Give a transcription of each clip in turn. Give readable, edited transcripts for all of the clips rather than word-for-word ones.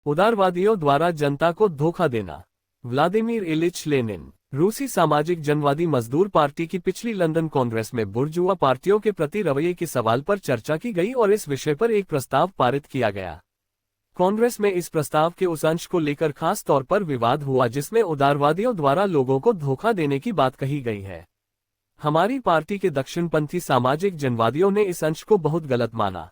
उदारवादियों द्वारा जनता को धोखा देना। Vladimir Ilyich Lenin. रूसी सामाजिक जनवादी मजदूर पार्टी की पिछली लंदन कांग्रेस में बुर्जुआ पार्टियों के प्रति रवैये के सवाल पर चर्चा की गई और इस विषय पर एक प्रस्ताव पारित किया गया। कांग्रेस में इस प्रस्ताव के उस अंश को लेकर खास तौर पर विवाद हुआ जिसमें उदारवादियों द्वारा लोगों को धोखा देने की बात कही गई है। हमारी पार्टी के दक्षिणपंथी सामाजिक जनवादियों ने इस अंश को बहुत गलत माना।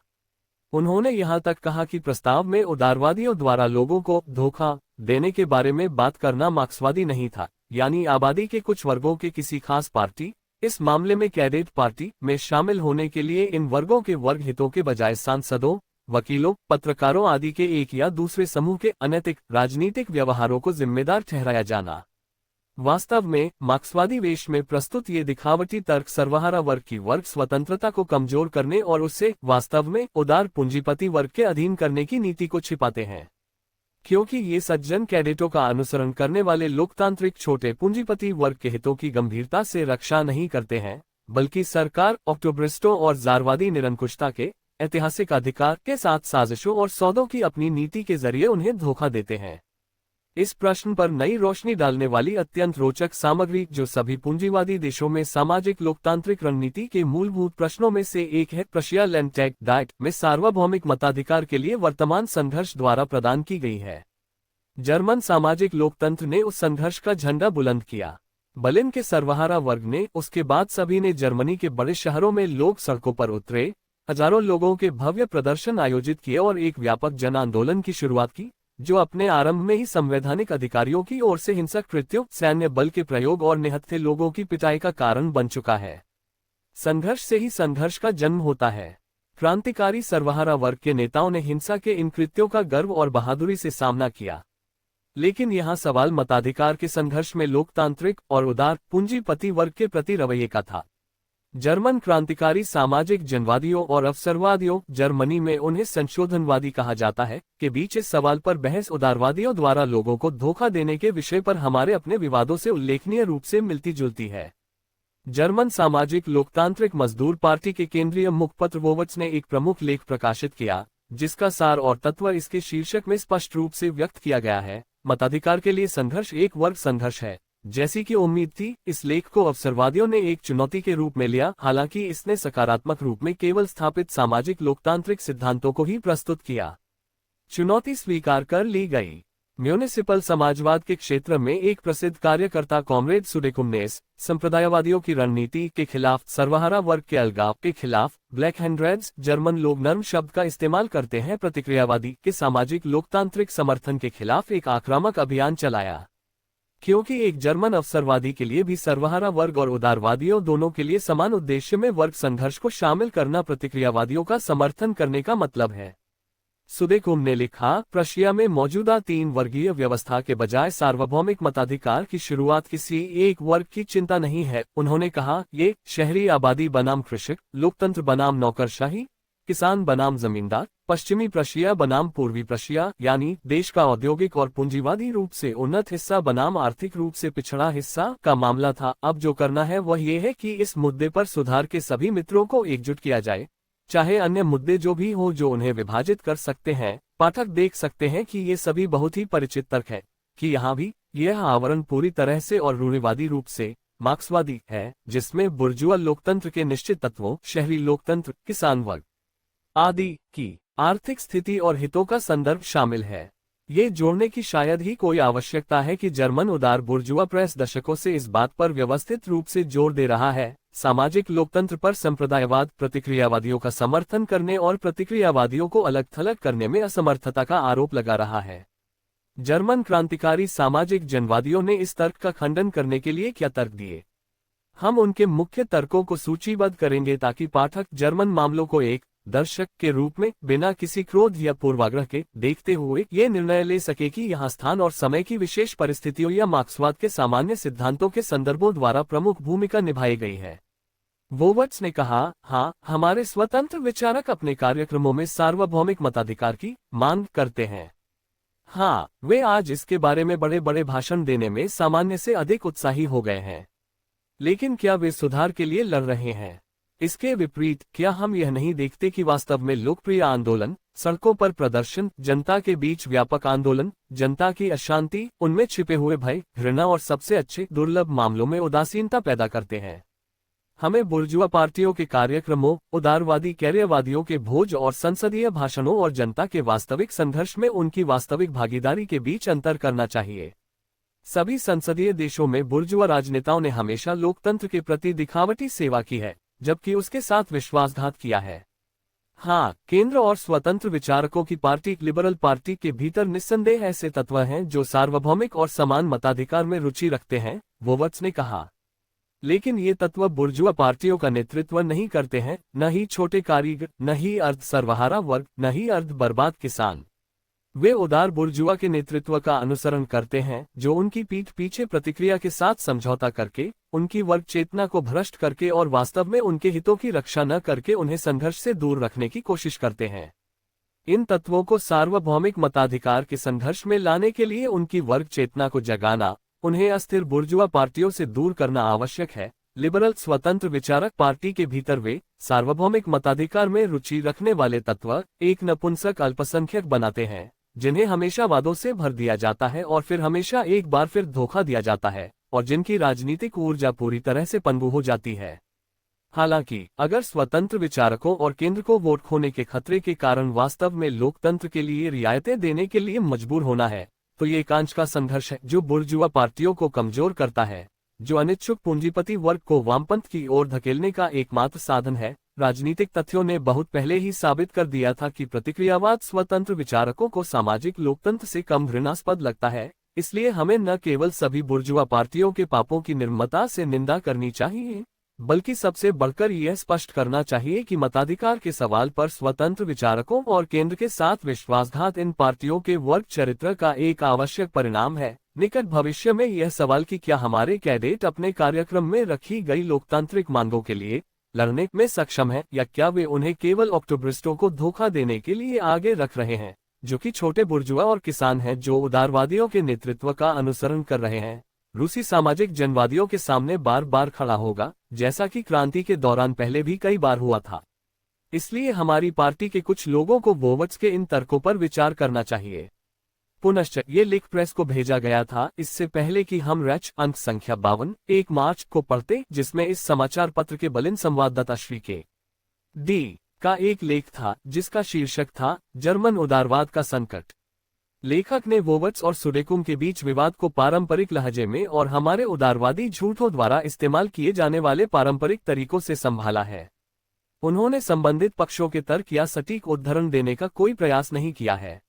उन्होंने यहां तक कहा कि प्रस्ताव में उदारवादियों द्वारा लोगों को धोखा देने के बारे में बात करना मार्क्सवादी नहीं था, यानी आबादी के कुछ वर्गों के किसी खास पार्टी, इस मामले में कैडेट पार्टी, में शामिल होने के लिए इन वर्गों के वर्ग हितों के बजाय सांसदों, वकीलों, पत्रकारों आदि के एक या दूसरे समूह के अनैतिक राजनीतिक व्यवहारों को जिम्मेदार ठहराया जाना। वास्तव में मार्क्सवादी वेश में प्रस्तुत ये दिखावटी तर्क सर्वहारा वर्ग की वर्ग स्वतंत्रता को कमजोर करने और उससे वास्तव में उदार पूंजीपति वर्ग के अधीन करने की नीति को छिपाते हैं, क्योंकि ये सज्जन कैडेटों का अनुसरण करने वाले लोकतांत्रिक छोटे पूंजीपति वर्ग के हितों की गंभीरता से रक्षा नहीं करते हैं, बल्कि सरकार, ऑक्टोबरिस्टों और जारवादी निरंकुशता के ऐतिहासिक अधिकार के साथ साजिशों और सौदों की अपनी नीति के जरिए उन्हें धोखा देते हैं। इस प्रश्न पर नई रोशनी डालने वाली अत्यंत रोचक सामग्री, जो सभी पूंजीवादी देशों में सामाजिक लोकतांत्रिक रणनीति के मूलभूत प्रश्नों में से एक है, प्रशिया लैंडटैग डाइट में सार्वभौमिक मताधिकार के लिए वर्तमान संघर्ष द्वारा प्रदान की गई है। जर्मन सामाजिक लोकतंत्र ने उस संघर्ष का झंडा बुलंद किया। बर्लिन के सर्वहारा वर्ग ने, उसके बाद सभी ने जर्मनी के बड़े शहरों में लोग सड़कों पर उतरे, हजारों लोगों के भव्य प्रदर्शन आयोजित किए और एक व्यापक जन आंदोलन की शुरुआत की, जो अपने आरंभ में ही संवैधानिक अधिकारियों की ओर से हिंसक कृत्यों, सैन्य बल के प्रयोग और निहत्थे लोगों की पिटाई का कारण बन चुका है। संघर्ष से ही संघर्ष का जन्म होता है। क्रांतिकारी सर्वहारा वर्ग के नेताओं ने हिंसा के इन कृत्यों का गर्व और बहादुरी से सामना किया। लेकिन यहाँ सवाल मताधिकार के संघर्ष में लोकतांत्रिक और उदार पूंजीपति वर्ग के प्रति रवैये का था। जर्मन क्रांतिकारी सामाजिक जनवादियों और अवसरवादियों, जर्मनी में उन्हें संशोधनवादी कहा जाता है, के बीच इस सवाल पर बहस उदारवादियों द्वारा लोगों को धोखा देने के विषय पर हमारे अपने विवादों से उल्लेखनीय रूप से मिलती जुलती है। जर्मन सामाजिक लोकतांत्रिक मजदूर पार्टी के केंद्रीय मुखपत्र वोवट्स ने एक प्रमुख लेख प्रकाशित किया, जिसका सार और तत्व इसके शीर्षक में स्पष्ट रूप से व्यक्त किया गया है। मताधिकार के लिए संघर्ष एक वर्ग संघर्ष है। जैसी कि उम्मीद थी, इस लेख को अवसरवादियों ने एक चुनौती के रूप में लिया, हालांकि इसने सकारात्मक रूप में केवल स्थापित सामाजिक लोकतांत्रिक सिद्धांतों को ही प्रस्तुत किया। चुनौती स्वीकार कर ली गई। म्यूनिसिपल समाजवाद के क्षेत्र में एक प्रसिद्ध कार्यकर्ता कॉमरेड सुडेकुमनेस, संप्रदायवादियों की रणनीति के खिलाफ, सर्वहारा वर्ग के अलगाव के खिलाफ, ब्लैक हैंड्रेड्स, जर्मन लोग नर्म शब्द का इस्तेमाल करते हैं, प्रतिक्रियावादी के सामाजिक लोकतांत्रिक समर्थन के खिलाफ एक आक्रामक अभियान चलाया। क्योंकि एक जर्मन अवसरवादी के लिए भी सर्वहारा वर्ग और उदारवादियों दोनों के लिए समान उद्देश्य में वर्ग संघर्ष को शामिल करना प्रतिक्रियावादियों का समर्थन करने का मतलब है। सुदेकुम ने लिखा, प्रशिया में मौजूदा 3 वर्गीय व्यवस्था के बजाय सार्वभौमिक मताधिकार की शुरुआत किसी एक वर्ग की चिंता नहीं है। उन्होंने कहा, ये शहरी आबादी बनाम कृषक, लोकतंत्र बनाम नौकरशाही, किसान बनाम जमींदार, पश्चिमी प्रशिया बनाम पूर्वी प्रशिया, यानी देश का औद्योगिक और पूंजीवादी रूप से उन्नत हिस्सा बनाम आर्थिक रूप से पिछड़ा हिस्सा का मामला था। अब जो करना है वह ये है कि इस मुद्दे पर सुधार के सभी मित्रों को एकजुट किया जाए, चाहे अन्य मुद्दे जो भी हो जो उन्हें विभाजित कर सकते हैं। पाठक देख सकते हैं कि ये सभी बहुत ही परिचित तर्क है कि यहाँ भी यह आवरण पूरी तरह से और रूढ़िवादी रूप से मार्क्सवादी है, जिसमें बुर्जुआ लोकतंत्र के निश्चित तत्वों, शहरी लोकतंत्र, किसान वर्ग आदि की आर्थिक स्थिति और हितों का संदर्भ शामिल है। ये जोड़ने की शायद ही कोई आवश्यकता है कि जर्मन उदार बुर्जुआ प्रेस दशकों से इस बात पर व्यवस्थित रूप से जोर दे रहा है, सामाजिक लोकतंत्र पर संप्रदायवाद, प्रतिक्रियावादियों का समर्थन करने और प्रतिक्रियावादियों को अलग थलग करने में असमर्थता का आरोप लगा रहा है। जर्मन क्रांतिकारी सामाजिक जनवादियों ने इस तर्क का खंडन करने के लिए क्या तर्क दिए? हम उनके मुख्य तर्कों को सूचीबद्ध करेंगे ताकि पाठक जर्मन मामलों को एक दर्शक के रूप में बिना किसी क्रोध या पूर्वाग्रह के देखते हुए ये निर्णय ले सके कि यहाँ स्थान और समय की विशेष परिस्थितियों या मार्क्सवाद के सामान्य सिद्धांतों के संदर्भों द्वारा प्रमुख भूमिका निभाई गई है। वोवट्स ने कहा, हाँ, हमारे स्वतंत्र विचारक अपने कार्यक्रमों में सार्वभौमिक मताधिकार की मांग करते हैं। हाँ, वे आज इसके बारे में बड़े बड़े भाषण देने में सामान्य से अधिक उत्साही हो गए हैं। लेकिन क्या वे सुधार के लिए लड़ रहे हैं? इसके विपरीत क्या हम यह नहीं देखते कि वास्तव में लोकप्रिय आंदोलन, सड़कों पर प्रदर्शन, जनता के बीच व्यापक आंदोलन, जनता की अशांति, उनमें छिपे हुए भय, घृणा और सबसे अच्छे दुर्लभ मामलों में उदासीनता पैदा करते हैं। हमें बुर्जुआ पार्टियों के कार्यक्रमों, उदारवादी कैरियरवादियों के भोज और संसदीय भाषणों और जनता के वास्तविक संघर्ष में उनकी वास्तविक भागीदारी के बीच अंतर करना चाहिए। सभी संसदीय देशों में बुर्जुआ राजनेताओं ने हमेशा लोकतंत्र के प्रति दिखावटी सेवा की है, जबकि उसके साथ विश्वासघात किया है। हाँ, केंद्र और स्वतंत्र विचारकों की पार्टी लिबरल पार्टी के भीतर निस्संदेह ऐसे तत्व हैं जो सार्वभौमिक और समान मताधिकार में रुचि रखते हैं, वोवर्ट्स ने कहा। लेकिन ये तत्व बुर्जुआ पार्टियों का नेतृत्व नहीं करते हैं, न ही छोटे कारीगर, न ही अर्ध सर्वहारा वर्ग, न ही अर्ध बर्बाद किसान। वे उदार बुर्जुआ के नेतृत्व का अनुसरण करते हैं, जो उनकी पीठ पीछे प्रतिक्रिया के साथ समझौता करके, उनकी वर्ग चेतना को भ्रष्ट करके और वास्तव में उनके हितों की रक्षा न करके उन्हें संघर्ष से दूर रखने की कोशिश करते हैं। इन तत्वों को सार्वभौमिक मताधिकार के संघर्ष में लाने के लिए उनकी वर्ग चेतना को जगाना, उन्हें अस्थिर बुर्जुआ पार्टियों से दूर करना आवश्यक है। लिबरल स्वतंत्र विचारक पार्टी के भीतर वे सार्वभौमिक मताधिकार में रुचि रखने वाले तत्व एक नपुंसक अल्पसंख्यक बनाते हैं, जिन्हें हमेशा वादों से भर दिया जाता है और फिर हमेशा एक बार फिर धोखा दिया जाता है, और जिनकी राजनीतिक ऊर्जा पूरी तरह से पनडुब्बी हो जाती है। हालांकि अगर स्वतंत्र विचारकों और केंद्र को वोट खोने के खतरे के कारण वास्तव में लोकतंत्र के लिए रियायतें देने के लिए मजबूर होना है, तो ये कांच का संघर्ष है जो बुर्जुआ पार्टियों को कमजोर करता है, जो अनिच्छुक पूंजीपति वर्ग को वामपंथ की ओर धकेलने का एकमात्र साधन है। राजनीतिक तथ्यों ने बहुत पहले ही साबित कर दिया था कि प्रतिक्रियावाद स्वतंत्र विचारकों को सामाजिक लोकतंत्र से कम घृणास्पद लगता है। इसलिए हमें न केवल सभी बुर्जुआ पार्टियों के पापों की निर्ममता से निंदा करनी चाहिए, बल्कि सबसे बढ़कर यह स्पष्ट करना चाहिए कि मताधिकार के सवाल पर स्वतंत्र विचारकों और केंद्र के साथ विश्वासघात इन पार्टियों के वर्ग चरित्र का एक आवश्यक परिणाम है। निकट भविष्य में यह सवाल कि क्या हमारे कैडेट अपने कार्यक्रम में रखी गई लोकतांत्रिक मांगों के लिए लड़ने में सक्षम है, या क्या वे उन्हें केवल अक्टूबरिस्टों को धोखा देने के लिए आगे रख रहे हैं, जो कि छोटे बुर्जुआ और किसान हैं जो उदारवादियों के नेतृत्व का अनुसरण कर रहे हैं। रूसी सामाजिक जनवादियों के सामने बार बार खड़ा होगा, जैसा कि क्रांति के दौरान पहले भी कई बार हुआ था। इसलिए हमारी पार्टी के कुछ लोगों को वोवर्ट्स के इन तर्कों पर विचार करना चाहिए। पुनश्च ये लिख प्रेस को भेजा गया था इससे पहले कि हम रैच अंक संख्या 52 1 मार्च को पढ़ते, जिसमें इस समाचार पत्र के बलिन संवाददाता श्री के डी का एक लेख था जिसका शीर्षक था जर्मन उदारवाद का संकट। लेखक ने वोवर्ट्स और सुडेकुम के बीच विवाद को पारंपरिक लहजे में और हमारे उदारवादी झूठों द्वारा इस्तेमाल किए जाने वाले पारंपरिक तरीकों से संभाला है। उन्होंने संबंधित पक्षों के तर्क या सटीक उद्धरण देने का कोई प्रयास नहीं किया है।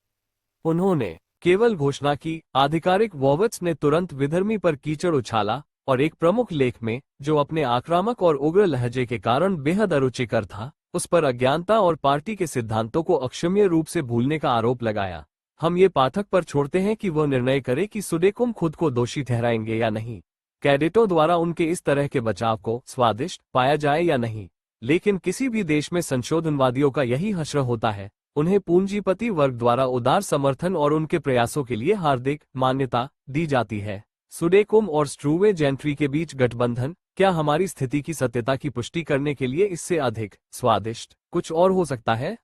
उन्होंने केवल घोषणा की। आधिकारिक वोवर्ट्स ने तुरंत विधर्मी पर कीचड़ उछाला और एक प्रमुख लेख में, जो अपने आक्रामक और उग्र लहजे के कारण बेहद अरुचिकर था, उस पर अज्ञानता और पार्टी के सिद्धांतों को अक्षम्य रूप से भूलने का आरोप लगाया। हम ये पाठक पर छोड़ते हैं कि वह निर्णय करे कि सुडेकुम खुद को दोषी ठहराएंगे या नहीं, कैडेटों द्वारा उनके इस तरह के बचाव को स्वादिष्ट पाया जाए या नहीं। लेकिन किसी भी देश में संशोधनवादियों का यही हश्र होता है, उन्हें पूंजीपति वर्ग द्वारा उदार समर्थन और उनके प्रयासों के लिए हार्दिक मान्यता दी जाती है। सुडेकुम और स्ट्रूवे जेंट्री के बीच गठबंधन क्या हमारी स्थिति की सत्यता की पुष्टि करने के लिए इससे अधिक स्वादिष्ट कुछ और हो सकता है?